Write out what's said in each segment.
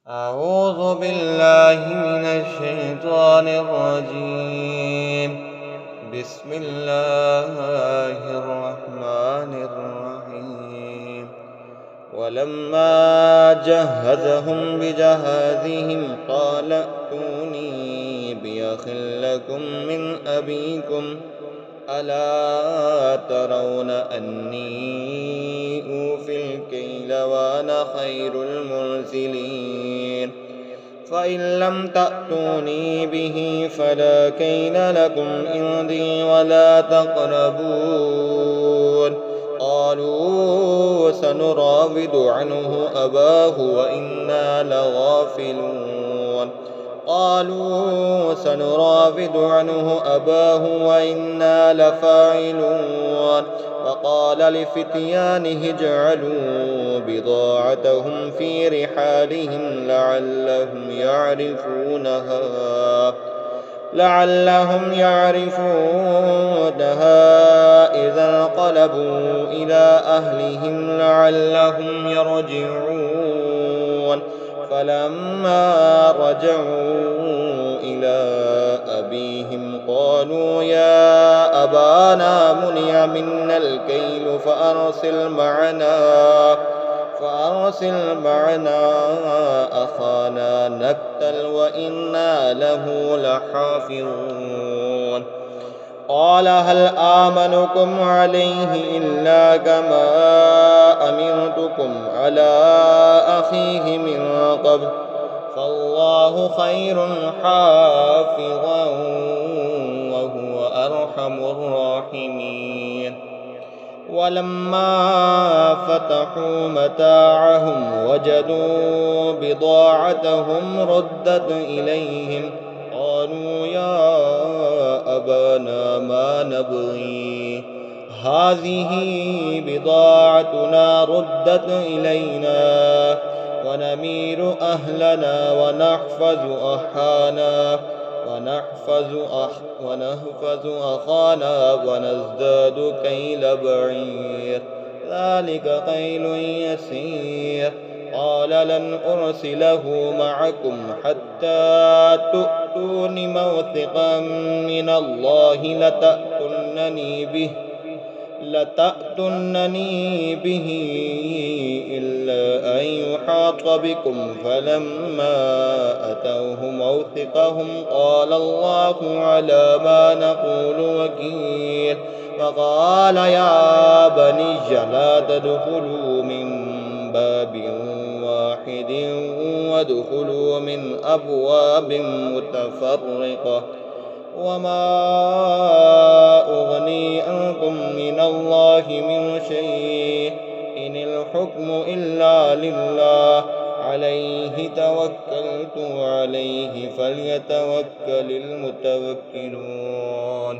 أعوذ بالله من الشيطان الرجيم. بسم الله الرحمن الرحيم. ولما جهزهم بجهازهم قال ائتوني بأخ لكم من أبيكم ألا ترون أني أوفي الكيل وأنا خير المنزلين فإن لم تأتوني به فلا كيل لكم عندي ولا تقربون. قالوا سنراود عنه أباه وإنا لغافلون. لفاعلون. وقال لفتيانه اجعلوا بضاعتهم في رحالهم لعلهم يعرفونها إذا انقلبوا إلى أهلهم لعلهم يرجعون. فلما رجعوا إلى أبيهم قالوا يا أبانا منع منا الكيل فأرسل معنا أخانا نكتل وإنا له لحافظون. قال هل آمنكم عليه إلا كما أمنتكم على أخيه من قبل فالله خير حافظا وهو أرحم الراحمين. ولما فتحوا متاعهم وجدوا بضاعتهم ردت إليهم قالوا يا أبانا ما نبغي هذه بضاعتنا ردت إلينا ونمير أهلنا ونحفظ أخانا ونزداد كيل بعير ذلك كيل يسير. قال لن أرسله معكم حتى تؤتون موثقا من الله لتأتونني به إلا أن يحاط بكم. فلما أتوه موثقهم قال الله على ما نقول وكيل. فقال يا بني لا تدخلوا من باب واحد وادخلوا من أبواب متفرقة وما أغني عنكم من الله من شيء إن الحكم إلا لله عليه توكلت وعليه فليتوكل المتوكلون.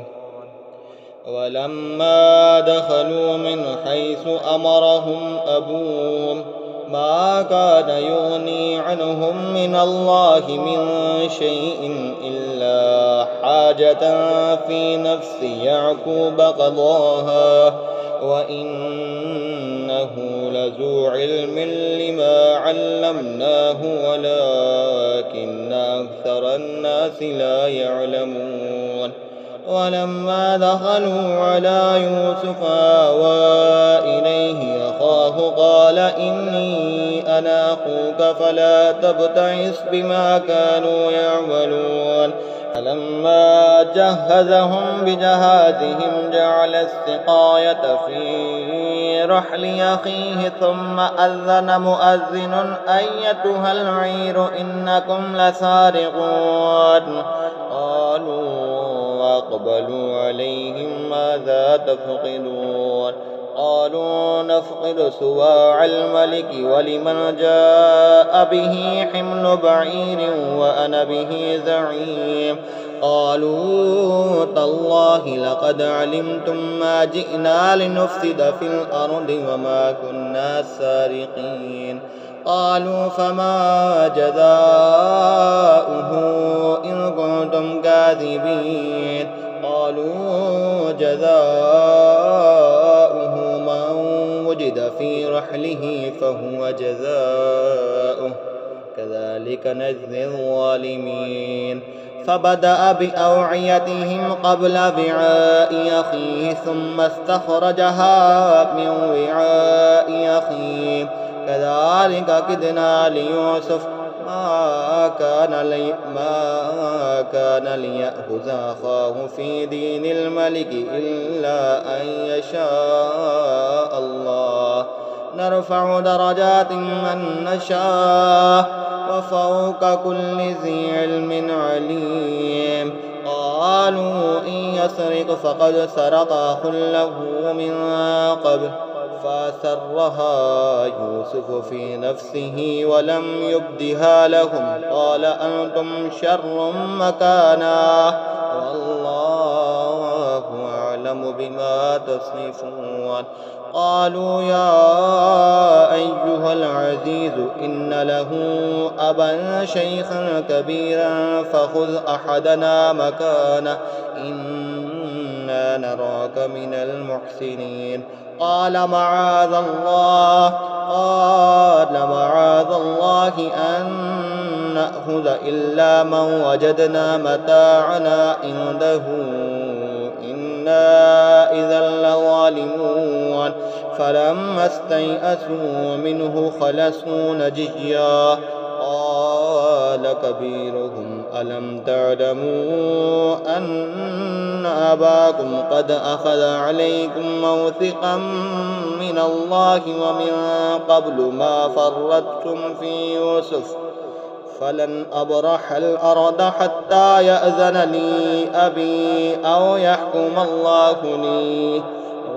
ولما دخلوا من حيث أمرهم أبوهم ما كان يغني عنهم من الله من شيء إلا حاجة في نفس يعقوب قضاها وإنه لذو علم لما علمناه ولكن أكثر الناس لا يعلمون. ولما دخلوا على يوسف آوى إليه أخاه قال إني أنا أخوك فلا تبتئس بما كانوا يعملون. فلما جهزهم بجهازهم جعل السقاية في رحل أخيه ثم أذن مؤذن أيتها العير إنكم لسارقون. وأقبلوا عليهم ماذا تفقدون. قالوا نفقد سواع الملك ولمن جاء به حمل بعير وأنا به زعيم. قالوا تالله لقد علمتم ما جئنا لنفسد في الأرض وما كنا سارقين. قالوا فما جزاؤه إن كنتم كاذبين. قالوا جزاؤه من وجد في رحله فهو جزاؤه كذلك وكذلك نجزي الظالمين فبدأ بأوعيتهم قبل وعاء أخيه ثم استخرجها من وعاء أخيه كذلك كدنا ليوسف ما كان ليأخذ أخاه في دين الملك إلا أن يشاء الله نرفع درجات من نشاء وفوق كل ذي علم عليم قالوا إن يسرق فقد سرق أخ له من قبل فأسرها يوسف في نفسه ولم يبدها لهم قال أنتم شر مكانا والله أعلم بما تصفون قالوا يا أيها العزيز إن له أبا شيخا كبيرا فخذ أحدنا مكانه إنا نراك من المحسنين قال معاذ الله أن نأخذ إلا من وجدنا متاعنا عنده إنا إذا لظالمون فلما استيئسوا منه خلصوا نجيا قال كبيرهم ألم تعلموا أن أباكم قد أخذ عليكم موثقا من الله ومن قبل ما فرطتم في يوسف فلن أبرح الأرض حتى يأذن لي أبي أو يحكم الله لي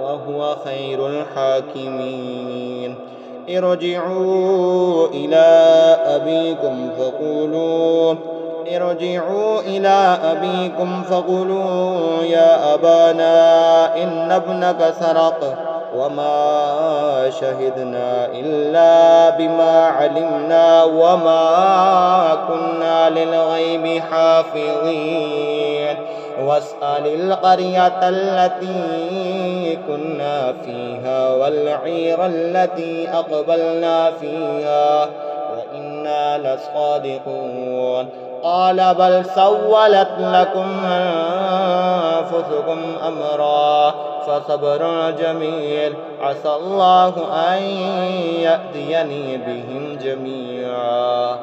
وهو خير الحاكمين ارجعوا إلى أبيكم فقولوا يا أبانا إن ابنك سرق وما شهدنا إلا بما علمنا وما كنا للغيب حافظين واسأل القرية التي كنا فيها والعير التي أقبلنا فيها وإنا لصادقون قال بل سولت لكم أنفسكم أمرا فصبر جميل عسى الله أن يأتيني بهم جميعا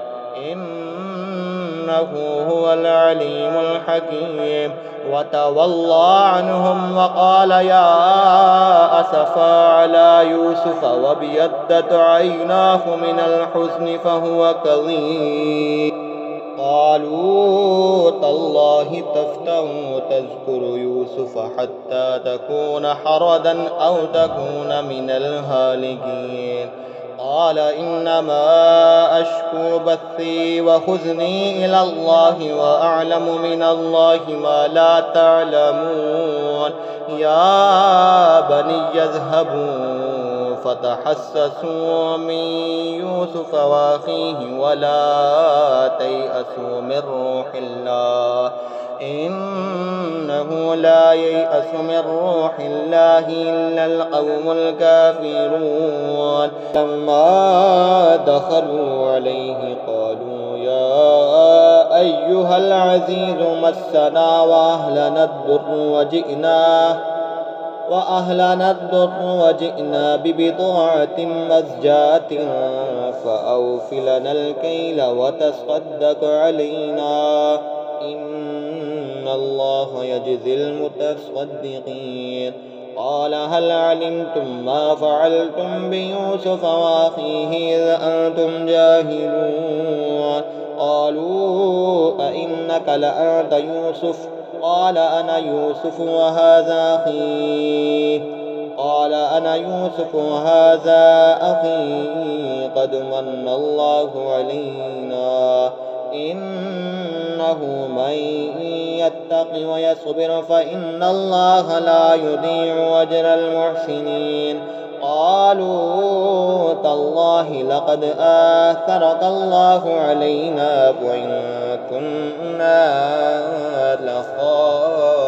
إنه هو العليم الحكيم وتولى عنهم وقال يا أسفا على يوسف وابيضت عيناه من الحزن فهو كظيم قالوا تالله تفتأ تذكر يوسف حتى تكون حردا أو تكون من الهالكين قال إنما أشكو بثي وحزني إلى الله وأعلم من الله ما لا تعلمون يا بني اذهبوا فتحسسوا من يوسف وأخيه ولا تيأسوا من روح الله إنه لا ييأس من روح الله إلا القوم الكافرون لما دخلوا عليه قالوا يا أيها العزيز مسنا وأهلنا الضر وجئنا ببضاعة مزجاة فأوف لنا الكيل وتصدق علينا إن الله يجزي المتصدقين قال هل علمتم ما فعلتم بيوسف وأخيه إذ أنتم جاهلون قالوا أئنك لأنت يوسف قال أنا يوسف وهذا أخي قد من الله علينا إنه من يتق ويصبر فإن الله لا يضيع أجر المحسنين قالوا تالله لقد آثرك الله علينا وإن كنا لخاطئين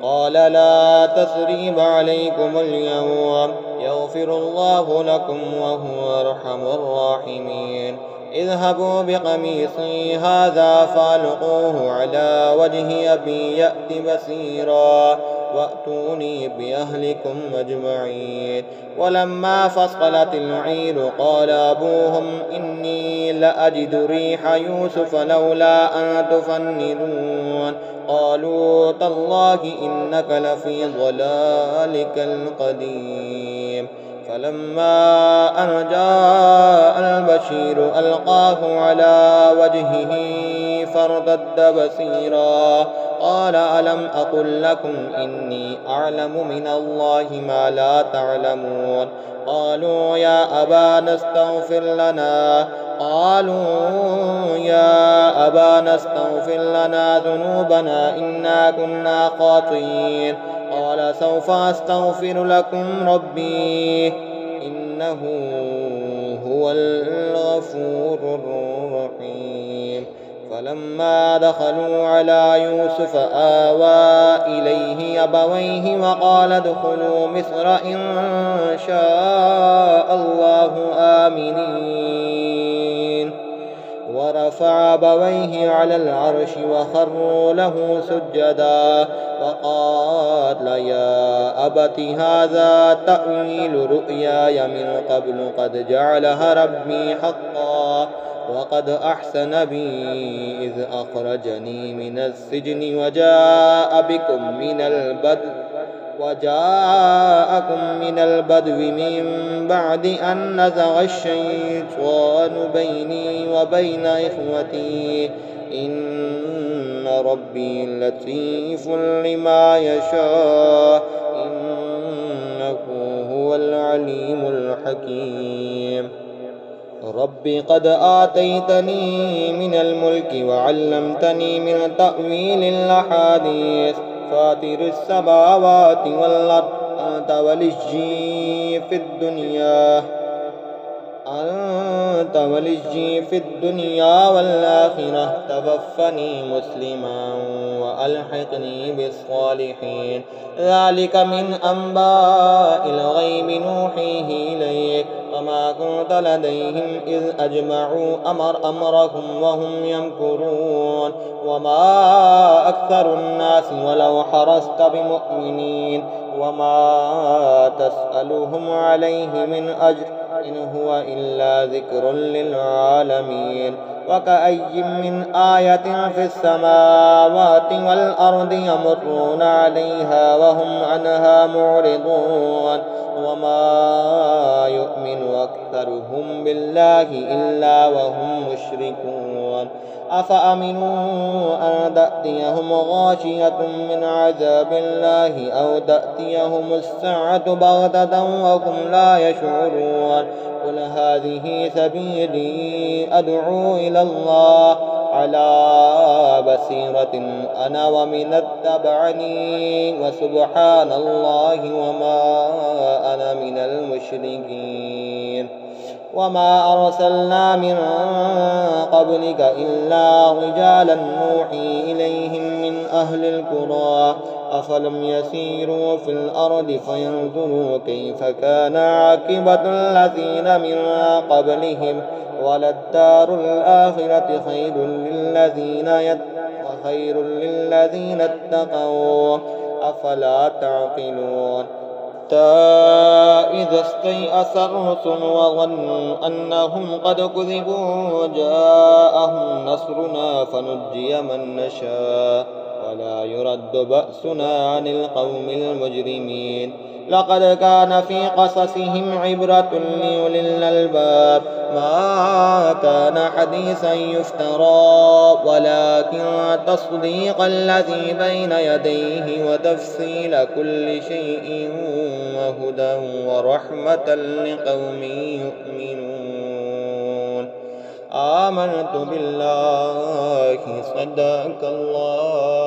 قال قال لا تثريب عليكم اليوم يغفر الله لكم وهو أرحم الراحمين. اذهبوا بقميصي هذا فألقوه على وجه أبي يأت بصيرا وأتوني بأهلكم أجمعين. ولما فصلت العير قال أبوهم إني لأجد ريح يوسف لولا أن تفندون قالوا تالله إنك لفي ضلالك القديم. فلما أن جاء البشير ألقاه على وجهه فارتد بصيرا قال ألم أقل لكم إني أعلم من الله ما لا تعلمون قالوا يا أبانا استغفر لنا ذنوبنا إنا كنا خاطئين قال سوف أستغفر لكم ربي إنه هو الغفور الرحيم. فلما دخلوا على يوسف آوى إليه أبويه وقال ادخلوا مصر إن شاء الله آمنين. ورفع أبويه على العرش وخروا له سجدا وقال يا أبت هذا تأويل رؤياي من قبل قد جعلها ربي حقا وقد أحسن بي إذ أخرجني من السجن وجاءكم من البدو من بعد أن نزغ الشيطان بيني وبين إخوتي إن ربي لطيف لما يشاء إنه هو العليم الحكيم. رب قد آتيتني من الملك وعلمتني من تأويل الأحاديث فاطر السماوات والأرض أنت وليي في الدنيا والآخرة توفني مسلما وألحقني بالصالحين. ذلك من أنباء الغيب نوحيه إليك وما كنت لديهم إذ أجمعوا أمرهم وهم يمكرون وما أكثر الناس ولو حرصت بمؤمنين وما تسألهم عليه من أجر إن هو إلا ذكر للعالمين. وكأي من آية في السماوات والأرض يمرون عليها وهم عنها معرضون وما يؤمن أكثرهم بالله إلا وهم مشركون. أفأمنوا أن تأتيهم غاشية من عذاب الله أو تأتيهم الساعة بغتة وهم لا يشعرون قل هذه سبيلي أدعو إلى الله على بصيرة أنا ومن اتبعني وسبحان الله وما أنا من المشركين. وما أرسلنا من قبلك إلا رجالا نوحي إليهم من أهل القرى أفلم يسيروا في الأرض فينظروا كيف كان عاقبة الذين من قبلهم وللدار الآخرة خير للذين اتقوا أفلا تعقلون. إذا استيأس الرسل وظنوا أنهم قد كذبوا جاءهم نصرنا فنجي من نشاء ولا يرد بأسنا عن القوم المجرمين. لقد كان في قصصهم عبرة لأولي الألباب ما كان حديثا يفترى ولكن تصديق الذي بين يديه وتفصيل كل شيء وهدى ورحمة لقوم يؤمنون. آمنت بالله صدق الله